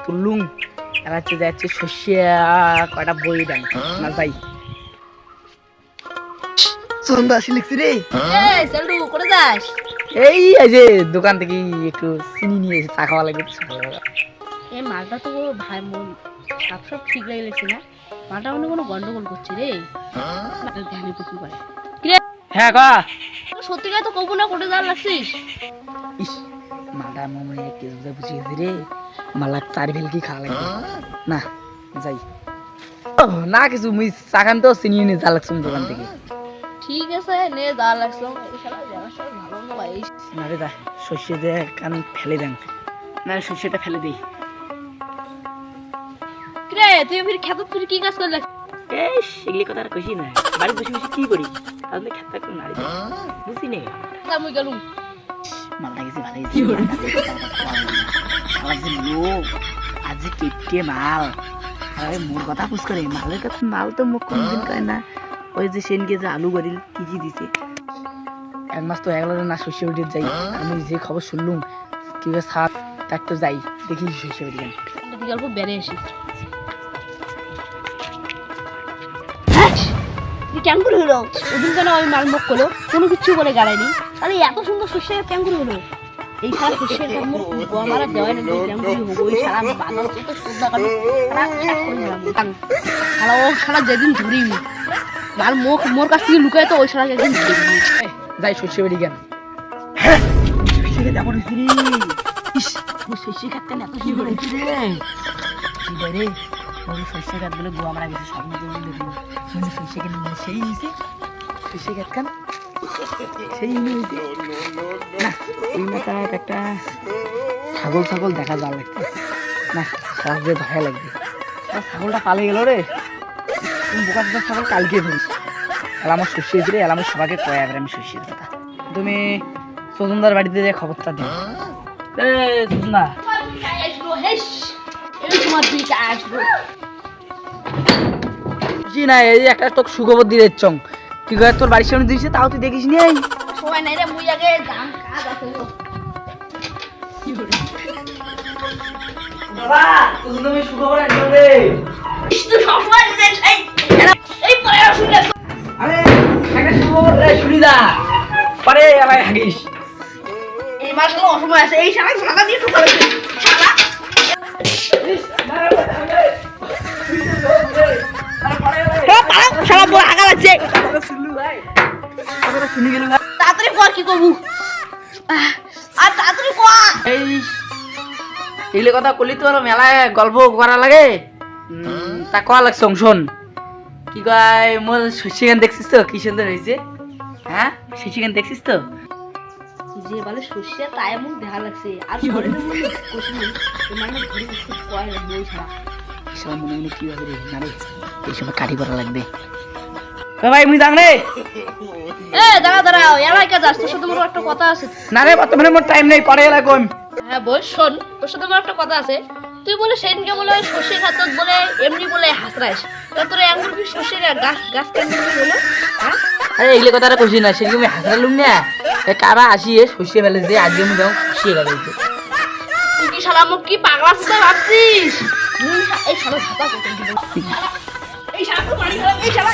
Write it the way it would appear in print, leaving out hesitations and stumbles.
তুললুম এবার যাচ্ছে শস্যে কয়টা বই দেন না যাই সন্ধ্যা আসি লিখছি রে। করে যাস? এই যে দোকান থেকে একটু চিনি নিয়ে এসে চা খাওয়া লাগবে। এই মালটা তো ভাই মন সব ঠিক লাগছে না, মালটা মনে কোনো গন্ডগোল করছে রে। ধ্যানে পুকুর করে হ্যাঁ কা সত্যিকার তো কবু না করে যাওয়ার লাগছিস। ইস মালটা মনে কিছু বুঝে গেছি রে, মালা চার ভেল কি খাওয়া লাগবে না যাই না কিছু মুই চা খান তো চিনি নিয়ে যা লাগছে দোকান থেকে। ঠিক আছে নে যাওয়া লাগছে ভালো না ভাই। না রে দা শস্যে দিয়ে কান ফেলে দেন না শস্যটা ফেলে দিই। রে তুই ফির খেত তুই কি কাজ করলি? এই সেগুলি কথা আর কইছি না, বাড়ি বসে বসে কি করি তাহলে খেতে একটু নাড়ি বুঝি নে আমি গেলুম মালটা গেছি ভালো গেছি লোক আজ কেটে মাল আরে মোর কথা পুষ করে মালের কথা মাল তো মুখ কোনদিন কয় না। ওই যে সেনকে যে আলু গরিল কি কি দিছে এক মাস তো এক না শস্য উঠে যাই। আমি যে খবর শুনলুম কি সাত তার তো যাই দেখি শস্য উঠে গল্প বেড়ে আসি ক্যাঙ্গুর হলো ওদিন কেন ওই মাল মুখ করলো কোনো কিছু বলে গাড়ায়নি। আরে এত সুন্দর শস্যের ক্যাঙ্গুর হলো এই সারা শস্যের আমার দেওয়াই না ক্যাঙ্গুরি হবো ওই সারা বাজার তো শ্রদ্ধা কালী সারা ও সারা যেদিন ধরি মাল মুখ মোর কাছ থেকে লুকায় তো ওই সারা যেদিন ধরি যাই শস্য বেরিয়ে গেল দেখো শস্য খাত কেন এত কি করে রে শস্য খাত বলে গোয়া মারা গেছে স্বপ্ন দেখলো শস্য কেন সেই নিয়েছে শস্য খাত খান সেই নিয়েছে না ওই মাথা একটা ছাগল ছাগল দেখা যাওয়া লাগছে না সারা যে ভয় লাগবে ছাগলটা পালে গেল রে বোকা ছাগল কালকে ধরিস এলা আমার শস্য দিলে এলা আমার সবাইকে কয় এবার আমি শস্যের কথা তুমি সজনদার বাড়িতে যে খবরটা দিও সজনদা না এই একটা তোকে সুখবর দিয়ে চং কি করে তোর বাড়ির সামনে দিয়েছে তাও তুই দেখিস নি সময় নাই রে মুই আগে দাম কাজ আছে বাবা তুমি সুখবর একদম রে তুই সবসময় দেখ এই পরে শুনে আরে একটা সুখবর রে শুনি দা পরে আবার হাগিস এই মাসে অসময় আছে এই শালা শালা দিয়ে ঠোকা লাগবে শালা শালা বড় আগা লাগছে শুনি গেল তাড়াতাড়ি কর কি করবো আর তাড়াতাড়ি কর এই এগুলো কথা কলি তো মেলায় গল্প করা লাগে তা কয়া লাগছে শোন কি কয় মোর শস্যগান দেখছিস তো কি সুন্দর হয়েছে হ্যাঁ শস্যগান দেখছিস তো যে বলে শস্যে তাই মুখ দেখা লাগছে আর ঘরে মানে ঘরে কয় বই ছাড়া এই সময় মনে মনে কি হবে রে না রে এই সময় কাঠি করা লাগবে ভাই মুই যাং রে দাঁড়াও এলাকায় যাস তোর সাথে মোর একটা কথা আছে না রে বর্তমানে মোর টাইম নেই পরে এলা কোন হ্যাঁ বল শোন তোর সাথে আমার একটা কথা আছে। তুই বলে সেদিনকে বলে ওই শস্যের খাতত বলে এমনি বলে হাসরাইস তা তোর আঙ্গুর কি শস্যের গাছ কেন বলো হ্যাঁ আরে এইগুলো কথা আর কইছি না সেদিন আমি হাসরালুম না কারা আসিয়ে শস্য ফেলে যে আজকে আমি যাও শস্য ফেলেছে তুই কি শালা মুখ কি পাগলা সুতা ভাবছিস এই শালা ছাতা করতে দিব এই শালা বাড়ি এই শালা